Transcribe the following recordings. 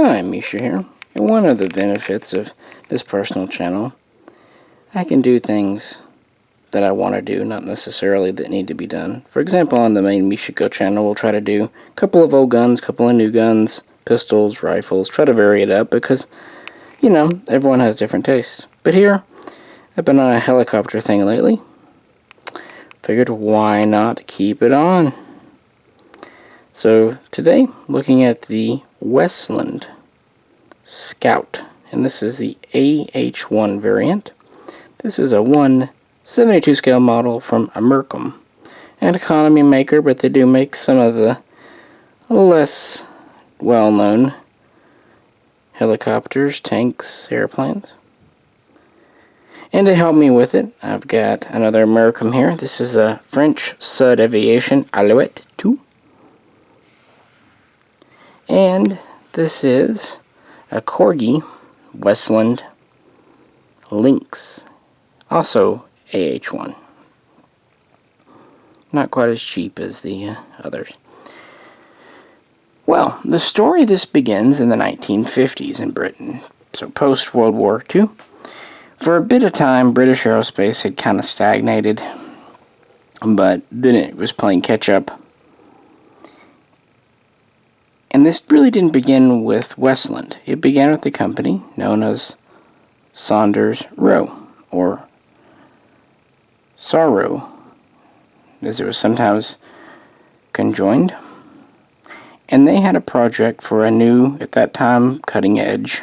Hi, Misha here. And one of the benefits of this personal channel, I can do things that I want to do, not necessarily that need to be done. For example, on the main Mishaco channel, we'll try to do a couple of old guns, a couple of new guns, pistols, rifles, try to vary it up because, everyone has different tastes. But here, I've been on a helicopter thing lately. Figured why not keep it on? So today, looking at the Westland Scout, and this is the AH1 variant. This is a 1/72 scale model from Armament, an economy maker, but they do make some of the less well-known helicopters, tanks, airplanes. And to help me with it, I've got another American here. This is a French Sud Aviation Alouette 2. And this is a Corgi Westland Lynx, also AH1. Not quite as cheap as the others. Well, the story this begins in the 1950s in Britain, so post-World War II. For a bit of time, British aerospace had kind of stagnated, but then it was playing catch-up. And this really didn't begin with Westland. It began with a company known as Saunders Roe, or Sorrow, as it was sometimes conjoined. And they had a project for a new, at that time, cutting-edge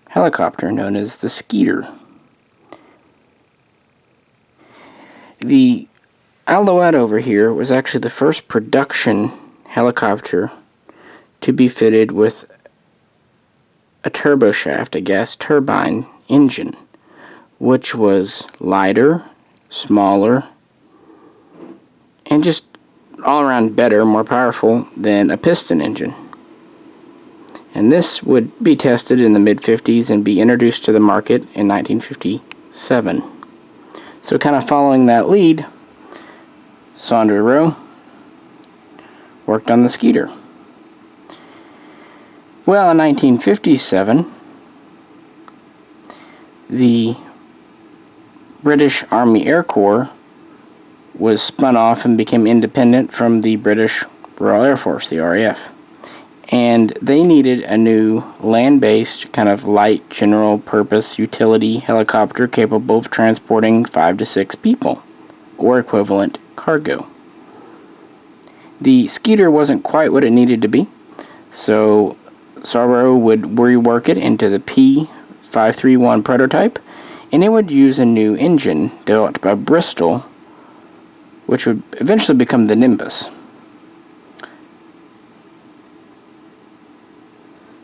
helicopter known as the Skeeter. The Alouette over here was actually the first production helicopter to be fitted with a turboshaft, a gas turbine engine, which was lighter, smaller, and just all around better, more powerful than a piston engine. And this would be tested in the mid-50s and be introduced to the market in 1957. So kind of following that lead, Saunders Roe worked on the Skeeter. Well, in 1957, the British Army Air Corps was spun off and became independent from the British Royal Air Force, the RAF. And they needed a new land-based, kind of light, general-purpose utility helicopter capable of transporting 5 to 6 people, or equivalent cargo. The Skeeter wasn't quite what it needed to be, so Sorrow would rework it into the P531 prototype, and it would use a new engine developed by Bristol, which would eventually become the Nimbus.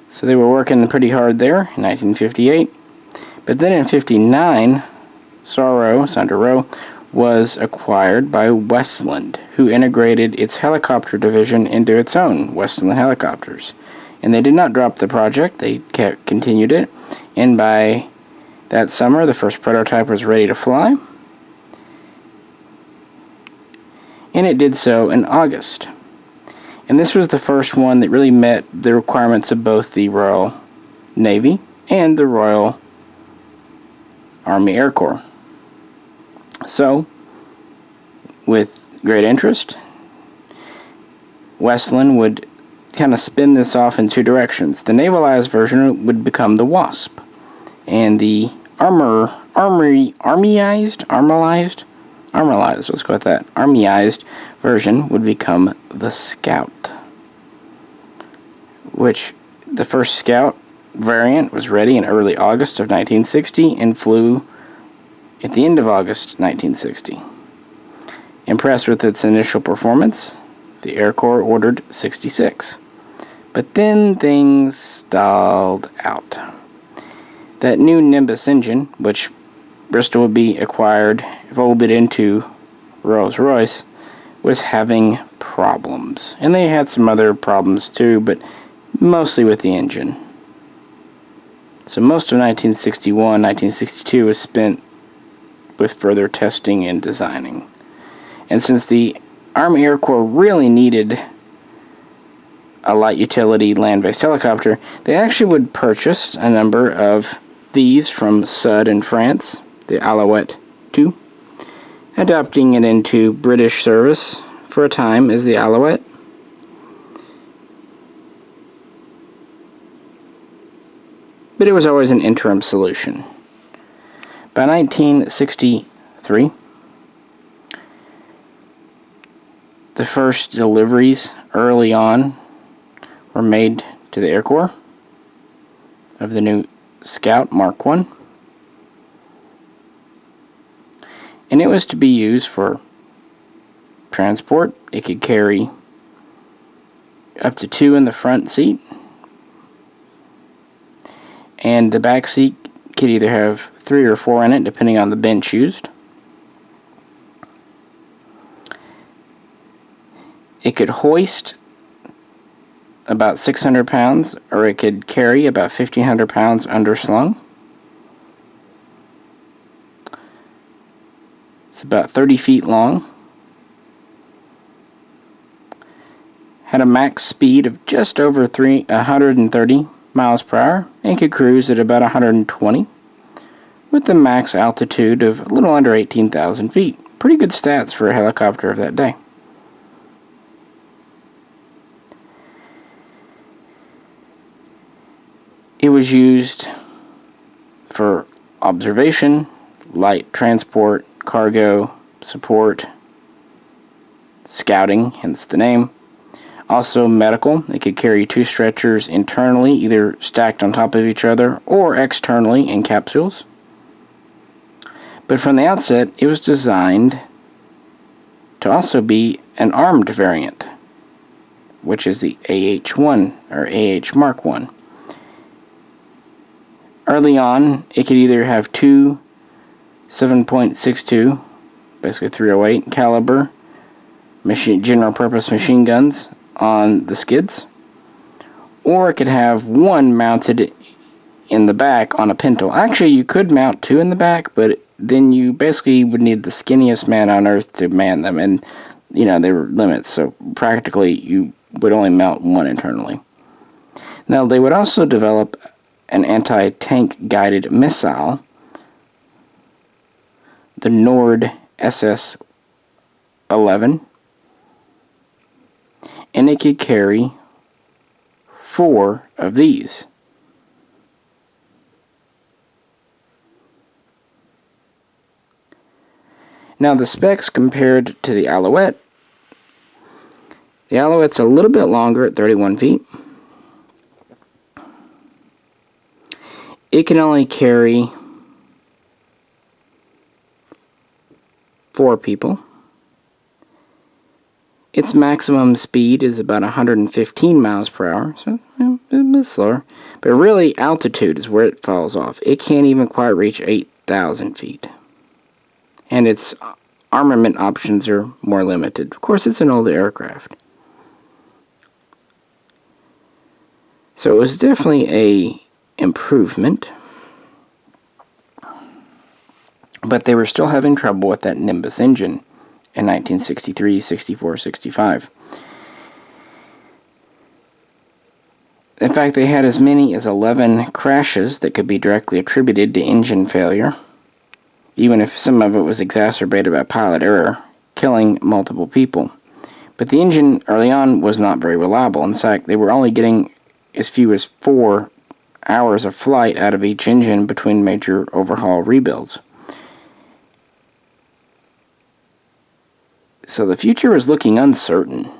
So they were working pretty hard there in 1958. But then in 59, Saunders Roe was acquired by Westland, who integrated its helicopter division into its own, Westland Helicopters. And they did not drop the project, they continued it. And by that summer, the first prototype was ready to fly. And it did so in August. And this was the first one that really met the requirements of both the Royal Navy and the Royal Army Air Corps. So, with great interest, Westland would kind of spin this off in two directions. The navalized version would become the Wasp, and the armyized version would become the Scout, which the first Scout variant was ready in early August of 1960 and flew at the end of August 1960. Impressed with its initial performance, the Air Corps ordered 66. But then things stalled out. That new Nimbus engine, which Bristol would be acquired, folded into Rolls-Royce, was having problems. And they had some other problems too, but mostly with the engine. So most of 1961, 1962 was spent with further testing and designing. And since the Army Air Corps really needed a light utility land-based helicopter, they actually would purchase a number of these from Sud in France, the Alouette 2, adopting it into British service for a time as the Alouette. But it was always an interim solution. By 1963, the first deliveries early on were made to the Air Corps of the new Scout Mark I. And it was to be used for transport. It could carry up to 2 in the front seat. And the back seat could either have 3 or 4 in it, depending on the bench used. It could hoist about 600 pounds, or it could carry about 1,500 pounds underslung. It's about 30 feet long. Had a max speed of just over 130 miles per hour, and could cruise at about 120, with a max altitude of a little under 18,000 feet. Pretty good stats for a helicopter of that day. It was used for observation, light transport, cargo, support, scouting, hence the name. Also medical. It could carry 2 stretchers internally, either stacked on top of each other or externally in capsules. But from the outset, it was designed to also be an armed variant, which is the AH-1 or AH Mark I. Early on, it could either have 2 7.62, basically 308 caliber general purpose machine guns on the skids, or it could have 1 mounted in the back on a pintle. Actually, you could mount 2 in the back, but then you basically would need the skinniest man on earth to man them, and there were limits, so practically you would only mount 1 internally. Now, they would also develop an anti-tank guided missile, the Nord SS-11, and it could carry 4 of these. Now the specs compared to the Alouette Alouette's a little bit longer at 31 feet. It can only carry 4 people. Its maximum speed is about 115 miles per hour, so a bit slower. But really, altitude is where it falls off. It can't even quite reach 8,000 feet. And its armament options are more limited. Of course, it's an older aircraft. So it was definitely a improvement. But they were still having trouble with that Nimbus engine in 1963, 64, 65. In fact, they had as many as 11 crashes that could be directly attributed to engine failure, even if some of it was exacerbated by pilot error, killing multiple people. But the engine early on was not very reliable. In fact, they were only getting as few as 4 hours of flight out of each engine between major overhaul rebuilds. So the future was looking uncertain.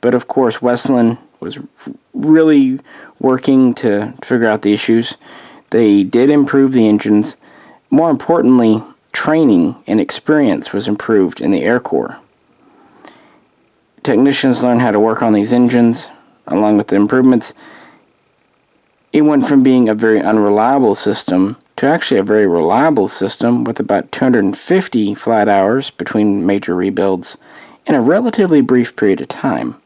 But of course, Westland was really working to figure out the issues. They did improve the engines. More importantly, training and experience was improved in the Air Corps. Technicians learned how to work on these engines, along with the improvements. It went from being a very unreliable system to actually a very reliable system with about 250 flight hours between major rebuilds in a relatively brief period of time.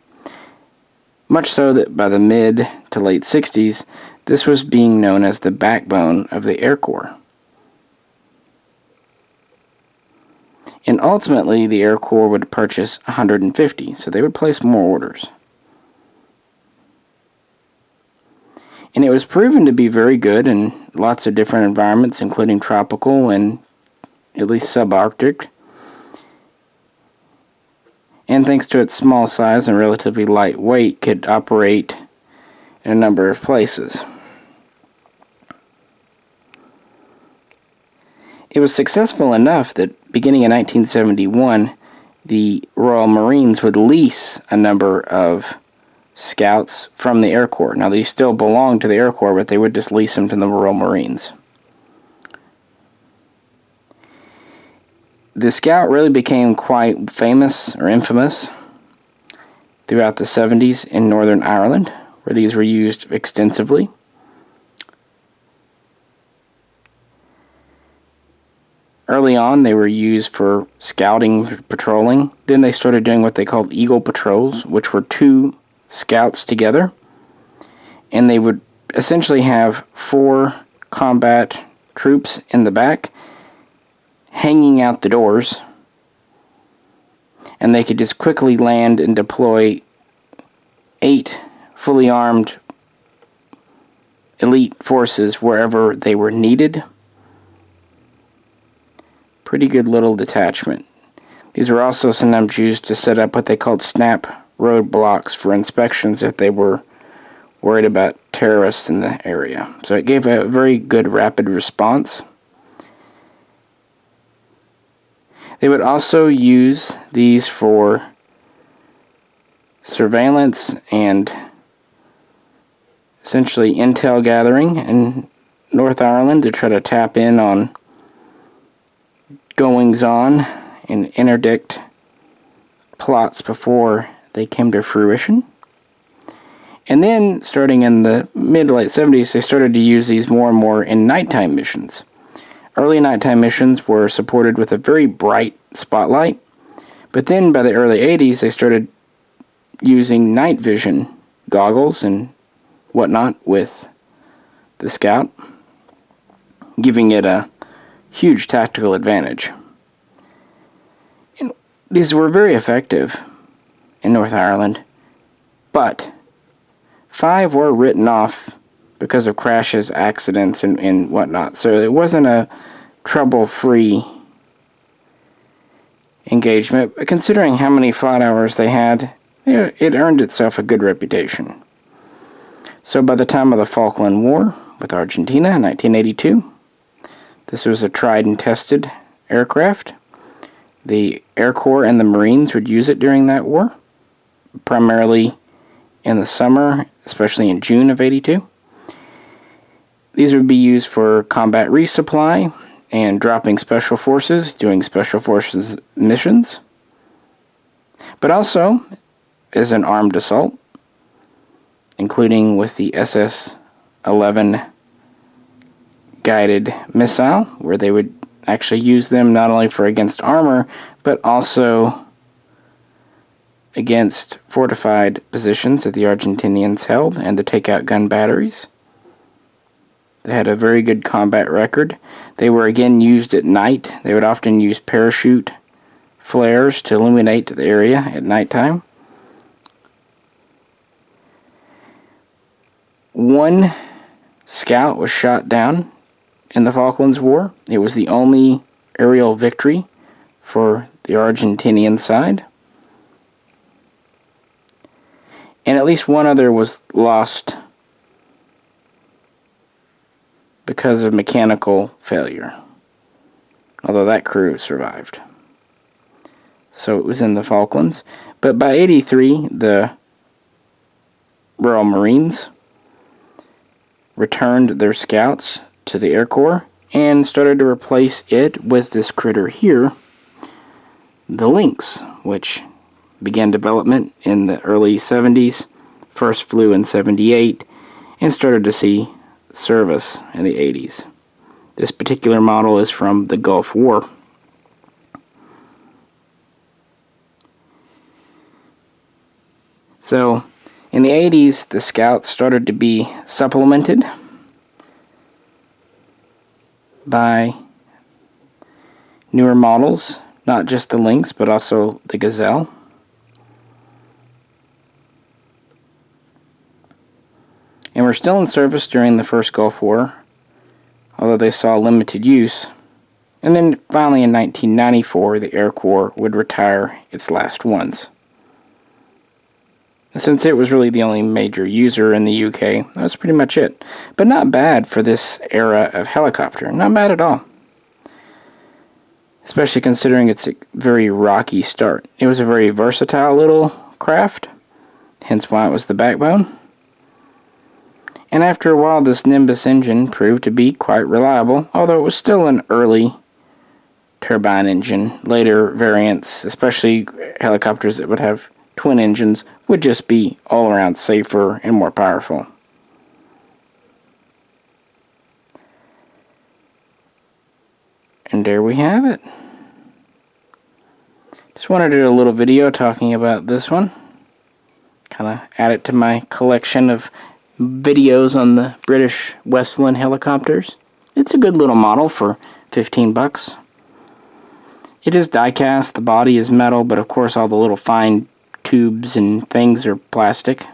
Much so that by the mid to late 60s, this was being known as the backbone of the Air Corps. And ultimately, the Air Corps would purchase 150, so they would place more orders. And it was proven to be very good in lots of different environments, including tropical and at least subarctic. And thanks to its small size and relatively light weight, could operate in a number of places. It was successful enough that beginning in 1971, the Royal Marines would lease a number of scouts from the Air Corps. Now, these still belonged to the Air Corps, but they would just lease them to the Royal Marines. The Scout really became quite famous or infamous throughout the 70s in Northern Ireland, where these were used extensively. Early on, they were used for scouting, patrolling. Then they started doing what they called Eagle Patrols, which were 2 scouts together. And they would essentially have 4 combat troops in the back, hanging out the doors. And they could just quickly land and deploy 8 fully armed elite forces wherever they were needed. Pretty good little detachment. These were also sometimes used to set up what they called snap roadblocks for inspections if they were worried about terrorists in the area. So it gave a very good rapid response. They would also use these for surveillance and essentially intel gathering in North Ireland to try to tap in on goings-on and interdict plots before they came to fruition. And then, starting in the mid to late 70s, they started to use these more and more in nighttime missions. Early nighttime missions were supported with a very bright spotlight, but then by the early 80s, they started using night vision goggles and whatnot with the Scout, giving it a huge tactical advantage. And these were very effective in North Ireland, but 5 were written off because of crashes, accidents, and whatnot. So it wasn't a trouble-free engagement. But considering how many flight hours they had, it earned itself a good reputation. So by the time of the Falklands War with Argentina in 1982, this was a tried and tested aircraft. The Air Corps and the Marines would use it during that war, primarily in the summer, especially in June of 82. These would be used for combat resupply and dropping special forces, doing special forces missions, but also as an armed assault, including with the SS-11 guided missile, where they would actually use them not only for against armor, but also against fortified positions that the Argentinians held and to take out gun batteries. They had a very good combat record. They were again used at night. They would often use parachute flares to illuminate the area at nighttime. One scout was shot down in the Falklands War. It was the only aerial victory for the Argentinian side. And at least one other was lost because of mechanical failure, although that crew survived. So it was in the Falklands. But by 83, the Royal Marines returned their scouts to the Air Corps and started to replace it with this critter here, the Lynx, which began development in the early 70s, first flew in 78, and started to see service in the 80s. This particular model is from the Gulf War. So, in the 80s, the Scouts started to be supplemented by newer models, not just the Lynx, but also the Gazelle. and were still in service during the first Gulf War, although they saw limited use. And then finally in 1994, the Air Corps would retire its last ones. And since it was really the only major user in the UK, that was pretty much it. But not bad for this era of helicopter. Not bad at all. Especially considering its very rocky start. It was a very versatile little craft, hence why it was the backbone. And after a while, this Nimbus engine proved to be quite reliable, although it was still an early turbine engine. Later variants, especially helicopters that would have twin engines, would just be all around safer and more powerful. And there we have it. Just wanted to do a little video talking about this one. Kind of add it to my collection of videos on the British Westland helicopters. It's a good little model for 15 bucks. It is die-cast, the body is metal, but of course all the little fine tubes and things are plastic.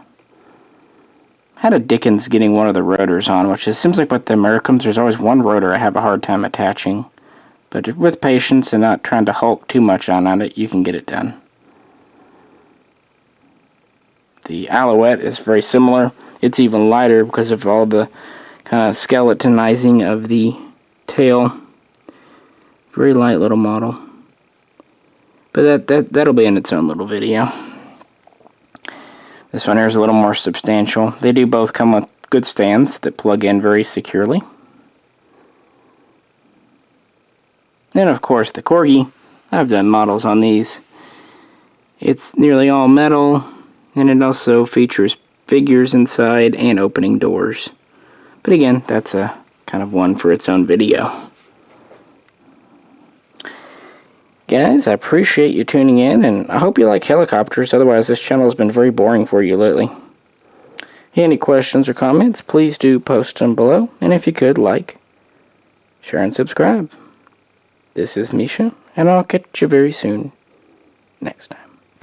Had a Dickens getting one of the rotors on, which seems like with the Americans, there's always one rotor I have a hard time attaching. But with patience and not trying to hulk too much on it, you can get it done. The Alouette is very similar. It's even lighter because of all the kind of skeletonizing of the tail. Very light little model. But that'll be in its own little video. This one here is a little more substantial. They do both come with good stands that plug in very securely. And of course the Corgi. I've done models on these. It's nearly all metal, and it also features figures inside and opening doors. But again, that's a kind of one for its own video. Guys, I appreciate you tuning in, and I hope you like helicopters, otherwise this channel has been very boring for you lately. Any questions or comments, please do post them below, and if you could, like, share, and subscribe. This is Misha, and I'll catch you very soon next time.